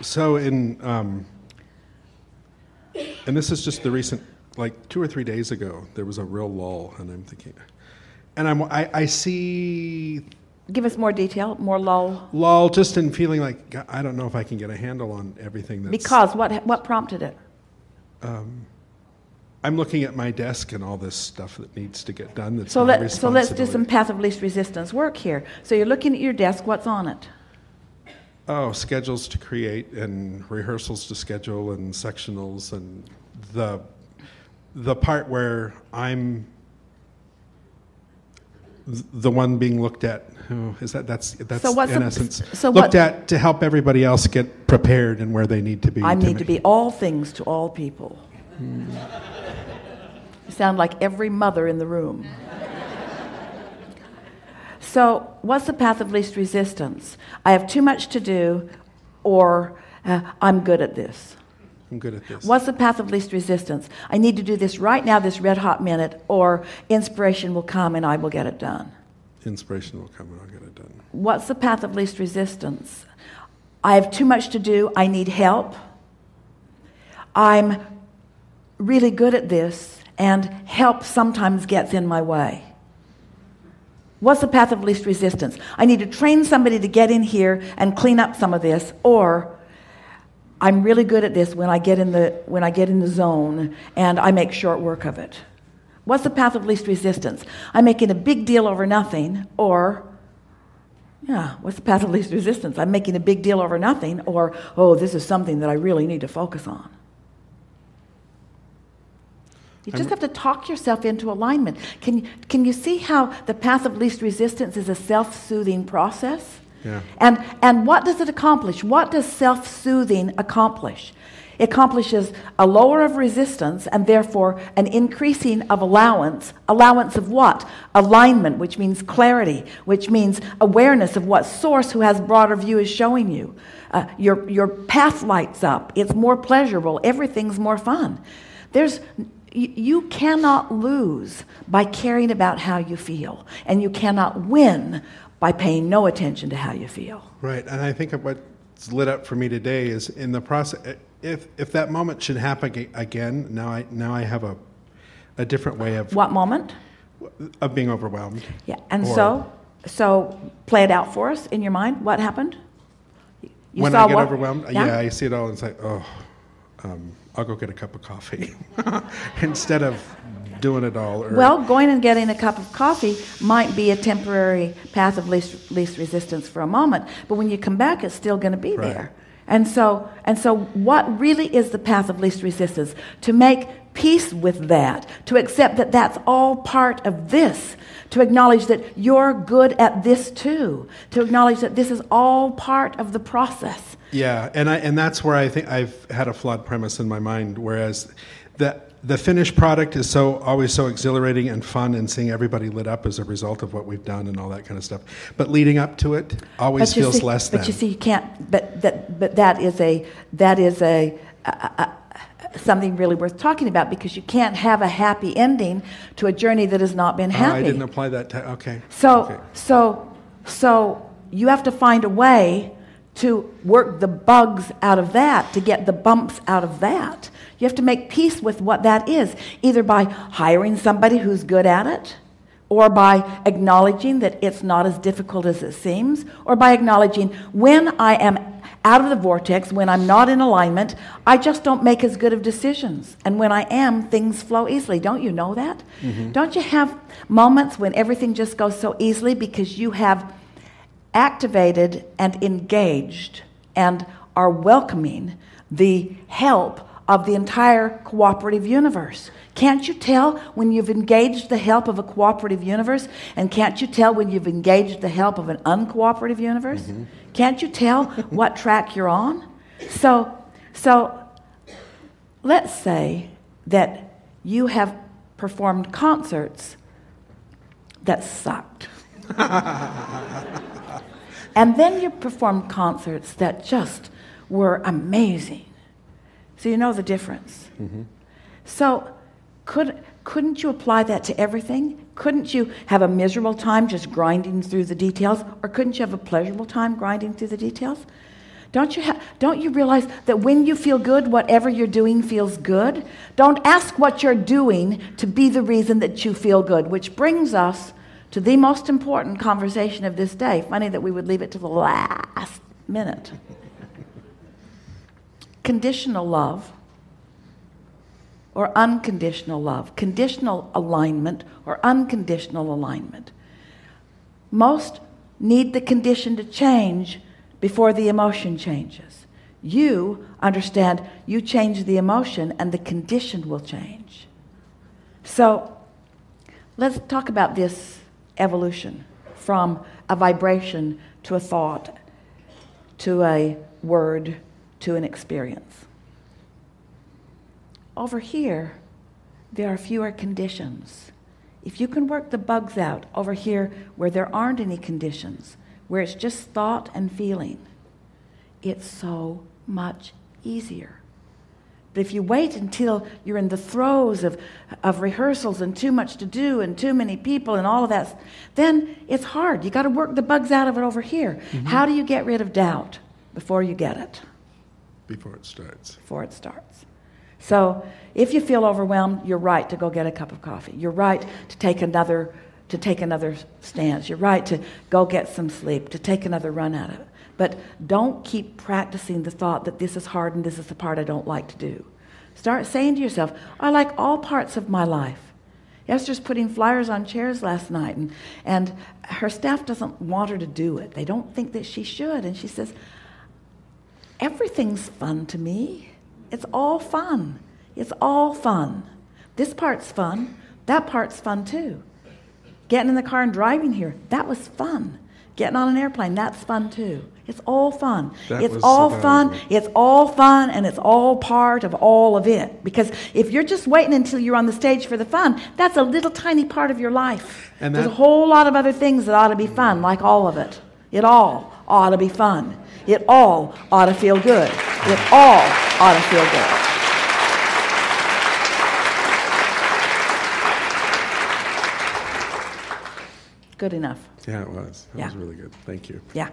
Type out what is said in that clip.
So and this is just the recent, like 2 or 3 days ago, there was a real lull, and I'm thinking, and I see. Give us more detail, more lull. Lull, just in feeling like, God, I don't know if I can get a handle on everything that's... Because what prompted it? I'm looking at my desk and all this stuff that needs to get done. That's so let's do some path of least resistance work here. So you're looking at your desk, what's on it? Oh, schedules to create and rehearsals to schedule and sectionals and the part where I'm the one being looked at. Oh, that's so in essence looked at to help everybody else get prepared and where they need to be. I need to be all things to all people. You sound like every mother in the room. So what's the path of least resistance? I have too much to do, or I'm good at this. I'm good at this. What's the path of least resistance? I need to do this right now, this red hot minute, or inspiration will come and I will get it done. Inspiration will come and I'll get it done. What's the path of least resistance? I have too much to do, I need help. I'm really good at this, and help sometimes gets in my way. What's the path of least resistance? I need to train somebody to get in here and clean up some of this, or I'm really good at this when I get in the zone and I make short work of it. What's the path of least resistance? I'm making a big deal over nothing, or what's the path of least resistance? I'm making a big deal over nothing, or this is something that I really need to focus on. You just have to talk yourself into alignment. Can you see how the path of least resistance is a self-soothing process? Yeah. And what does it accomplish? What does self-soothing accomplish? It accomplishes a lower of resistance and therefore an increasing of allowance. Allowance of what? Alignment, which means clarity, which means awareness of what source who has broader view is showing you. Your path lights up. It's more pleasurable. Everything's more fun. You cannot lose by caring about how you feel, and you cannot win by paying no attention to how you feel. Right, and I think what's lit up for me today is in the process. If that moment should happen again, now I have a different way of what moment? Of being overwhelmed. Yeah, and so play it out for us in your mind. What happened? You when saw I get what? overwhelmed, Yeah? I see it all and it's like, I'll go get a cup of coffee instead of doing it all. Well, going and getting a cup of coffee might be a temporary path of least resistance for a moment, but when you come back, it's still going to be there. And so what really is the path of least resistance? To make peace with that, to accept that that's all part of this, to acknowledge that you're good at this too, to acknowledge that this is all part of the process. Yeah, and that's where I think I've had a flawed premise in my mind, whereas the finished product is always so exhilarating and fun, and seeing everybody lit up as a result of what we've done and all that kind of stuff. But leading up to it always feels less than. But you see, you can't. But that is something really worth talking about, because you can't have a happy ending to a journey that has not been happy. I didn't apply that. Okay. So you have to find a way to work the bugs out of that, to get the bumps out of that. You have to make peace with what that is, either by hiring somebody who's good at it, or by acknowledging that it's not as difficult as it seems, or by acknowledging when I am out of the vortex, when I'm not in alignment, I just don't make as good of decisions. And when I am, things flow easily. Don't you know that? Mm-hmm. Don't you have moments when everything just goes so easily because you have activated and engaged and are welcoming the help of the entire cooperative universe? Can't you tell when you've engaged the help of a cooperative universe? And can't you tell when you've engaged the help of an uncooperative universe? Mm-hmm. Can't you tell what track you're on? So let's say that you have performed concerts that sucked. And then you performed concerts that just were amazing. So you know the difference. Mm-hmm. So couldn't you apply that to everything? Couldn't you have a miserable time just grinding through the details? Or couldn't you have a pleasurable time grinding through the details? Don't you realize that when you feel good, whatever you're doing feels good? Don't ask what you're doing to be the reason that you feel good, which brings us to the most important conversation of this day. Funny that we would leave it to the last minute. Conditional love or unconditional love. Conditional alignment or unconditional alignment. Most need the condition to change before the emotion changes. You understand you change the emotion and the condition will change. So let's talk about this evolution from a vibration to a thought, to a word, to an experience. Over here, there are fewer conditions. If you can work the bugs out over here where there aren't any conditions, where it's just thought and feeling, it's so much easier. But if you wait until you're in the throes of rehearsals and too much to do and too many people and all of that, then it's hard. You got to work the bugs out of it over here. Mm-hmm. How do you get rid of doubt before you get it? Before it starts. Before it starts. So if you feel overwhelmed, you're right to go get a cup of coffee. You're right to take another stance. You're right to go get some sleep, to take another run at it. But don't keep practicing the thought that this is hard and this is the part I don't like to do. Start saying to yourself, I like all parts of my life. Esther's putting flyers on chairs last night, and her staff doesn't want her to do it. They don't think that she should. And she says, everything's fun to me. It's all fun. It's all fun. This part's fun. That part's fun too. Getting in the car and driving here, that was fun. Getting on an airplane, that's fun too. It's all fun. It's all fun. It's all fun, and it's all part of all of it. Because if you're just waiting until you're on the stage for the fun, that's a little tiny part of your life. And there's a whole lot of other things that ought to be fun, like all of it. It all ought to be fun. It all ought to feel good. It all ought to feel good. Good enough. Yeah, it was. That was really good. Thank you. Yeah.